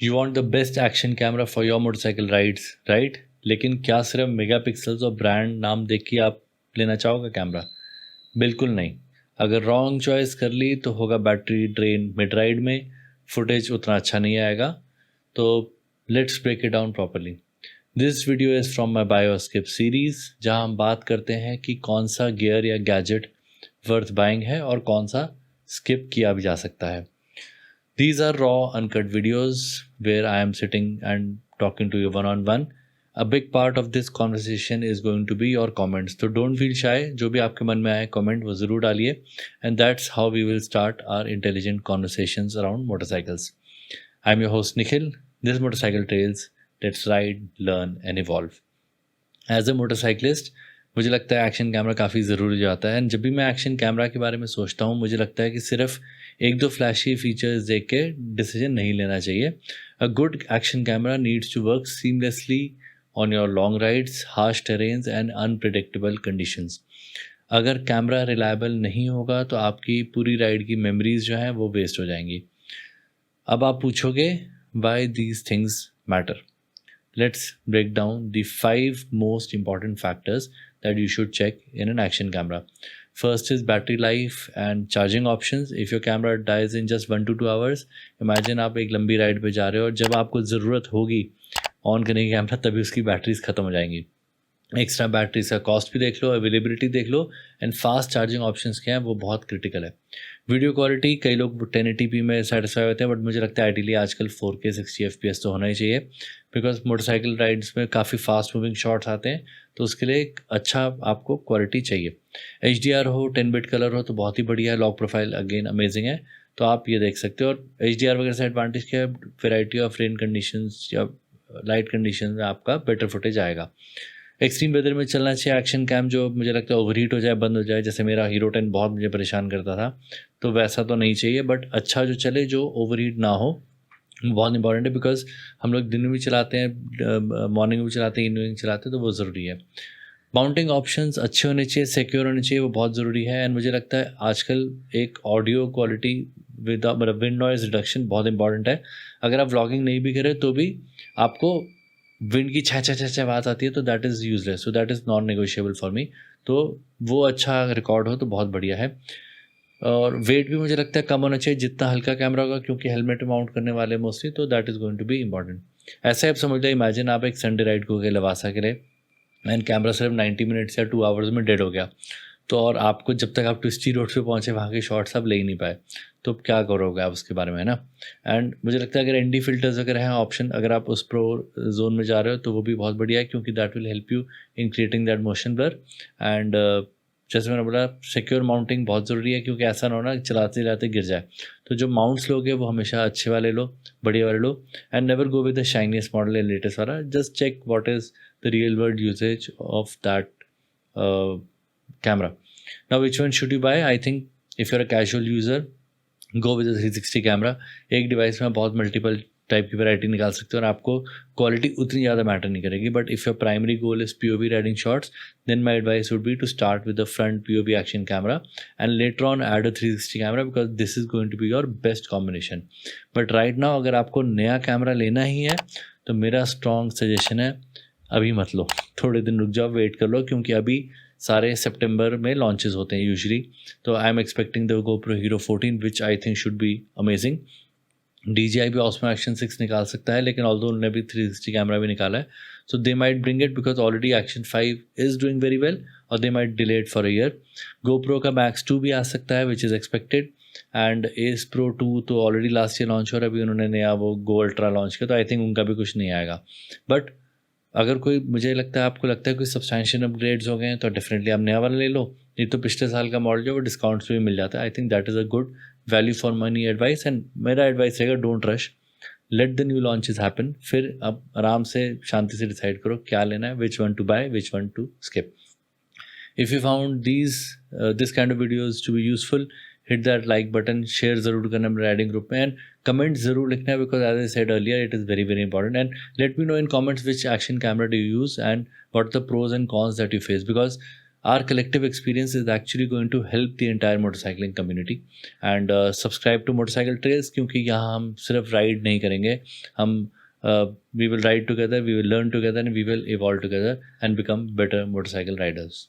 You want the best action camera for your motorcycle rides, right? लेकिन क्या सिर्फ megapixels और ब्रांड नाम देख के आप लेना चाहोगे कैमरा? बिल्कुल नहीं। अगर रॉन्ग चॉइस कर ली तो होगा बैटरी ड्रेन मिड राइड में, फुटेज उतना अच्छा नहीं आएगा। तो let's break it down properly. This video is from my bio skip series, जहाँ हम बात करते हैं कि कौन सा गियर या गैजेट वर्थ बाइंग है और कौन सा स्किप किया भी जा सकता है। These are raw, uncut videos where I am sitting and talking to you one on one. A big part of this conversation is going to be your comments. So don't feel shy. जो भी आपके मन में आए comment वो ज़रूर डालिए. And that's how we will start our intelligent conversations around motorcycles. I'm your host Nikhil. This is Motorcycle Trails. Let's ride, learn and evolve. As a motorcyclist मुझे लगता है एक्शन कैमरा काफ़ी ज़रूरी हो जाता है। एंड जब भी मैं एक्शन कैमरा के बारे में सोचता हूँ, मुझे लगता है कि सिर्फ एक दो फ्लैशी फीचर्स देख के डिसीजन नहीं लेना चाहिए। A good action camera needs to work seamlessly on your long rides, harsh terrains and unpredictable conditions. अगर कैमरा रिलायबल नहीं होगा तो आपकी पूरी राइड की मेमोरीज जो हैं वो वेस्ट हो जाएंगी। अब आप पूछोगे why these things matter. Let's break down the 5 most important factors that you should check in an action camera. First is battery life and charging options. If your camera dies in just 1 to 2 hours, imagine आप एक लंबी ride पे जा रहे हो और जब आपको ज़रूरत होगी ऑन करने की कैमरा, तभी उसकी बैटरीज ख़त्म हो जाएंगी। एक्स्ट्रा बैटरीज का कॉस्ट भी देख लो, अवेलेबिलिटी देख लो एंड फास्ट चार्जिंग ऑप्शंस क्या हैं वो बहुत क्रिटिकल है। वीडियो क्वालिटी, कई लोग 1080p में सेटिस्फाई होते हैं, बट मुझे लगता है आइडियली आजकल 4K 60 FPS तो होना ही चाहिए, बिकॉज मोटरसाइकिल राइड्स में काफ़ी फास्ट मूविंग शॉट्स आते हैं, तो उसके लिए एक अच्छा आपको क्वालिटी चाहिए। HDR हो, 10 बिट कलर हो तो बहुत ही बढ़िया है। लॉक प्रोफाइल अगेन अमेजिंग है, तो आप ये देख सकते हो। और HDR वगैरह से एडवांटेज क्या है, वेराइटी ऑफ रेन कंडीशंस या लाइट कंडीशन में आपका बेटर फुटेज आएगा। एक्सट्रीम वेदर में चलना चाहिए एक्शन कैम, जो मुझे लगता है ओवरहीट हो जाए, बंद हो जाए, जैसे मेरा हीरो 10 बहुत मुझे परेशान करता था, तो वैसा तो नहीं चाहिए। बट अच्छा जो चले, जो ओवरहीट ना हो, बहुत इंपॉर्टेंट है, बिकॉज हम लोग दिन में भी चलाते हैं, मॉर्निंग में भी चलाते हैं, इवनिंग चलाते हैं, तो वो ज़रूरी है। माउंटिंग ऑप्शंस अच्छे होने चाहिए, सिक्योर होने चाहिए, वो बहुत ज़रूरी है। एंड मुझे लगता है आजकल एक ऑडियो क्वालिटी विद मतलब विंड नॉइज़ रिडक्शन बहुत इंपॉर्टेंट है। अगर आप व्लॉगिंग नहीं भी करें तो भी आपको विंड की छः छः छः छः आवाज़ आती है, तो that is useless, so that is non negotiable for me. तो वो अच्छा रिकॉर्ड हो तो बहुत बढ़िया है। और वेट भी मुझे लगता है कम होना चाहिए जितना हल्का कैमरा होगा, क्योंकि हेलमेट माउंट करने वाले मोस्टली, तो that is going to be important. ऐसे आप समझ लो, इमेजिन आप एक संडे राइड को गए लवासा के लिए एंड कैमरा सिर्फ 90 मिनट्स या 2 आवर्स में डेड हो गया, तो और आपको जब तक आप ट्विस्टी रोड पे पहुँचे वहाँ के शॉट्स आप ले ही नहीं पाए, तो क्या करोगे आप उसके बारे में, है ना? एंड मुझे लगता है अगर एनडी फिल्टर्स वगैरह हैं ऑप्शन, अगर आप उस प्रो जोन में जा रहे हो तो वो भी बहुत बढ़िया है, क्योंकि that will help you in creating that motion blur. And जैसे मैंने बोला, सिक्योर माउंटिंग बहुत ज़रूरी है, क्योंकि ऐसा ना हो ना चलाते चलाते गिर जाए। तो जो माउंट्स लोगे वो हमेशा अच्छे वाले लो, बढ़िया वाले लो, and never go with the shiniest model या लेटेस्ट वाला। Just check what is the real world usage of that camera. Now, which one should you buy? I think if you're a casual user, go with the 360 camera. एक device में बहुत multiple type की variety निकाल सकते हो और आपको quality उतनी ज़्यादा मैटर नहीं करेगी। But if your primary goal is POV riding shots, then my advice would be to start with the front POV action camera and later on add a 360 camera, because this is going to be your best combination. But right now अगर आपको नया camera लेना ही है तो मेरा strong suggestion है, अभी मत लो, थोड़े दिन रुक जाओ, वेट कर लो, क्योंकि अभी सारे सितंबर में लॉन्चेस होते हैं यूजुअली। तो I am expecting the GoPro Hero 14 which I think should be amazing. DJI भी Osmo Action 6 निकाल सकता है, लेकिन ऑल्दो उन्होंने भी 360 कैमरा भी निकाला है, so they might bring it, because already Action 5 is doing very well, और they might delay it for a year. GoPro का Max 2 भी आ सकता है which is expected, and Ace Pro 2 तो ऑलरेडी लास्ट ईयर लॉन्च हो रहा है, अभी उन्होंने नया वो Go Ultra लॉन्च किया, तो आई थिंक उनका भी कुछ नहीं आएगा। बट अगर कोई, मुझे लगता है आपको लगता है कोई सब्सटैंशियल अपग्रेड्स हो गए हैं, तो डेफिनेटली आप नया वाला ले लो, नहीं तो पिछले साल का मॉडल जो वो डिस्काउंट्स पे भी मिल जाता है। I think that is a good value for money advice, and मेरा एडवाइस रहेगा, don't rush, let the new launches happen, फिर अब आराम से शांति से डिसाइड करो क्या लेना है, which one to buy, which one to skip. If you found this kind of videos to be useful, hit that like button, share ज़रूर करना मेरे राइडिंग ग्रुप में, एंड कमेंट ज़रूर लिखना है, because as I said earlier it is very very important. And let me know in comments which action camera do you use and what the pros and cons that you face, because our collective experience is actually going to help the entire motorcycling community. And subscribe to Motorcycle Trails, क्योंकि यहाँ हम सिर्फ ride नहीं करेंगे, हम we will ride together, we will learn together, and we will evolve together and become better motorcycle riders.